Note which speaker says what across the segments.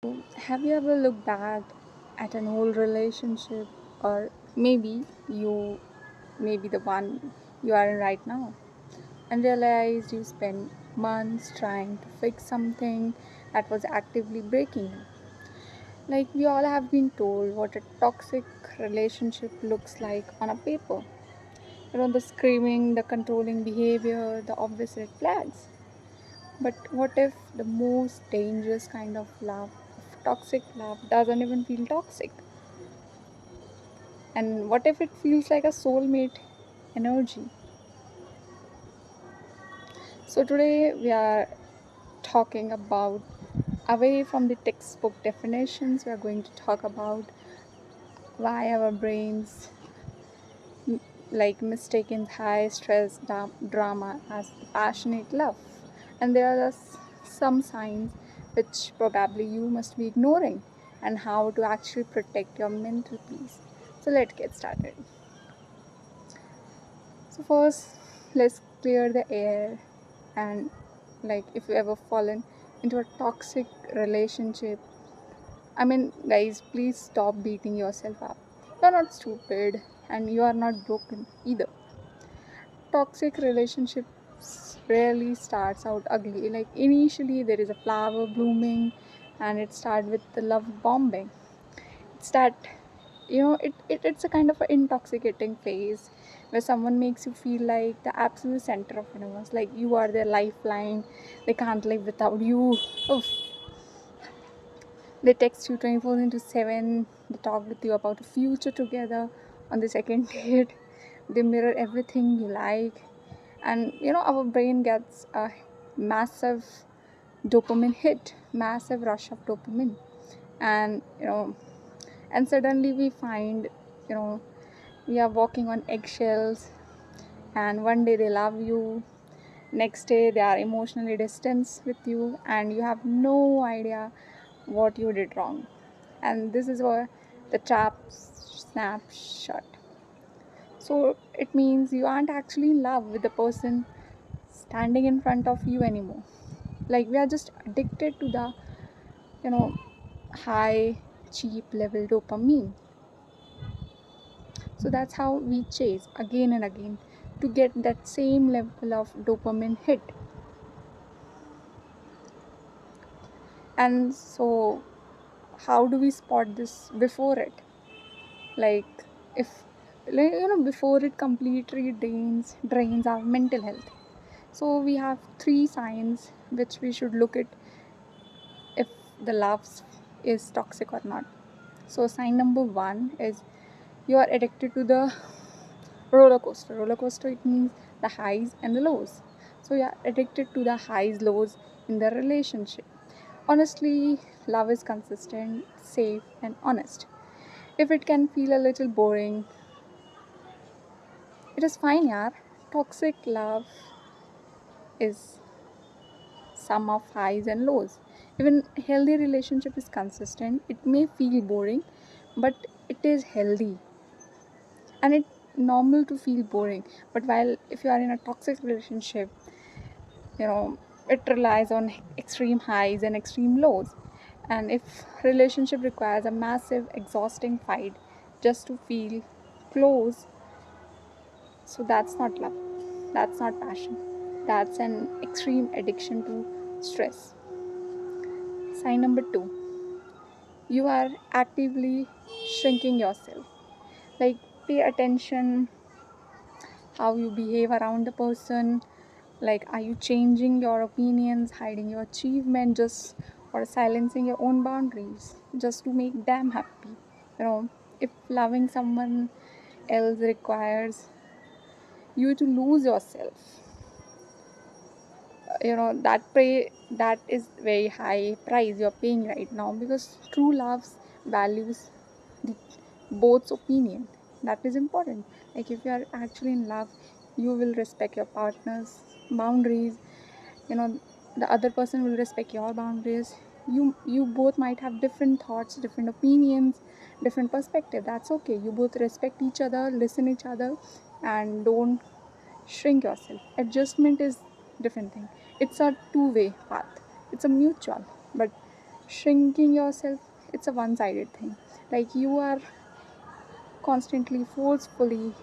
Speaker 1: Have you ever looked back at an old relationship, or maybe the one you are in right now, and realized you spent months trying to fix something that was actively breaking you? Like, we all have been told what a toxic relationship looks like on a paper. The screaming, the controlling behavior, the obvious red flags. But what if the most dangerous kind of love, of toxic love, doesn't even feel toxic? And what if it feels like a soulmate energy? So, today we are talking about away from the textbook definitions, we are going to talk about why our brains mistaken high stress drama as passionate love. And there are some signs which probably you must be ignoring, and how to actually protect your mental peace. So, let's get started. So first, let's clear the air. And if you ever fallen into a toxic relationship, I mean, guys, please stop beating yourself up. You're not stupid, and you are not broken either. Toxic relationships rarely starts out ugly. Like, initially there is a flower blooming, and it starts with the love bombing. It's that, it's a kind of an intoxicating phase where someone makes you feel like the absolute center of universe, like you are their lifeline. They can't live without you. Oof. They text you 24 into 7. They talk with you about a future together on the second date. They mirror everything you like. And our brain gets a massive dopamine hit, massive rush of dopamine. And and suddenly we find, you know we are walking on eggshells. And one day they love you, next day they are emotionally distanced with you, and you have no idea what you did wrong. And this is where the trap snaps shut. So it means you aren't actually in love with the person standing in front of you anymore. Like, we are just addicted to the you know high cheap level dopamine. So that's how we chase again and again to get that same level of dopamine hit. And so, how do we spot this before it? Like, if before it completely drains our mental health. So we have three signs which we should look at if the love is toxic or not. So sign number one is you are addicted to the roller coaster. Roller coaster, it means the highs and the lows. So you are addicted to the highs, lows in the relationship. Honestly, love is consistent, safe, and honest. If it can feel a little boring, it is fine, yaar. Toxic love is sum of highs and lows. Even healthy relationship is consistent. It may feel boring, but it is healthy. And it's normal to feel boring. But while if you are in a toxic relationship, you know it relies on extreme highs and extreme lows. And if relationship requires a massive exhausting fight just to feel close, so that's not love, that's not passion, that's an extreme addiction to stress. Sign number two, you are actively shrinking yourself. Like, pay attention how you behave around the person. Like, are you changing your opinions, hiding your achievement, just or silencing your own boundaries just to make them happy? you know if loving someone else requires you to lose yourself, that is very high price you're paying right now, because true love values the both's opinion. That is important. Like, if you are actually in love, you will respect your partner's boundaries. you know the other person will respect your boundaries. You both might have different thoughts, different opinions, different perspective. That's okay. You both respect each other, listen each other, and don't shrink yourself. Adjustment is different thing. It's a two-way path. It's a mutual. But Shrinking yourself, it's a one sided thing. Like you are constantly forcefully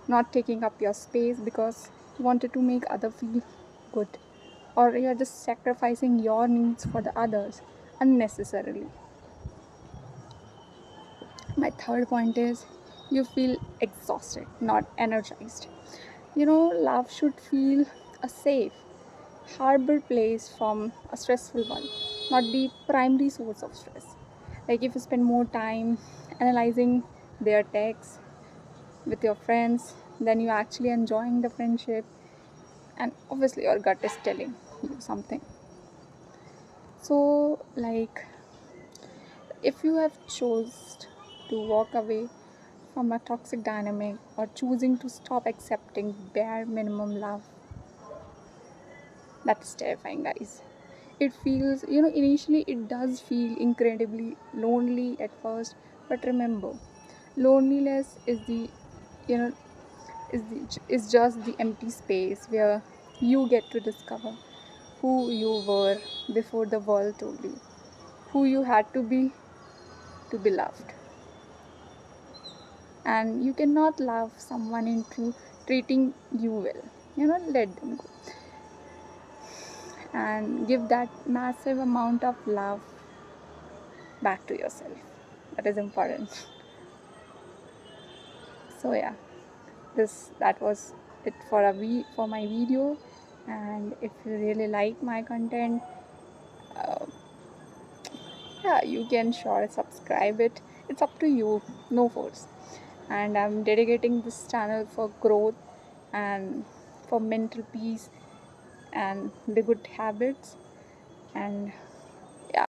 Speaker 1: not taking up your space because you wanted to make other feel good, or you're just sacrificing your needs for the others unnecessarily. My third point is you feel exhausted, not energized. Love should feel a safe harbor place from a stressful one, not the primary source of stress. Like if you spend more time analyzing their texts with your friends, then you're actually enjoying the friendship, and obviously your gut is telling you something. So, like, if you have chose to walk away from a toxic dynamic or choosing to stop accepting bare minimum love, that's terrifying, guys. It feels, initially it does feel incredibly lonely at first, but remember, loneliness you know, is just the empty space where you get to discover who you were before the world told you who you had to be loved. And you cannot love someone into treating you well. Let them go and give that massive amount of love back to yourself. That is important. So yeah, this that was it for for my video. And if you really like my content, uh, yeah, you can sure subscribe it. It's up to you, no force. And I'm dedicating this channel for growth and for mental peace and the good habits. And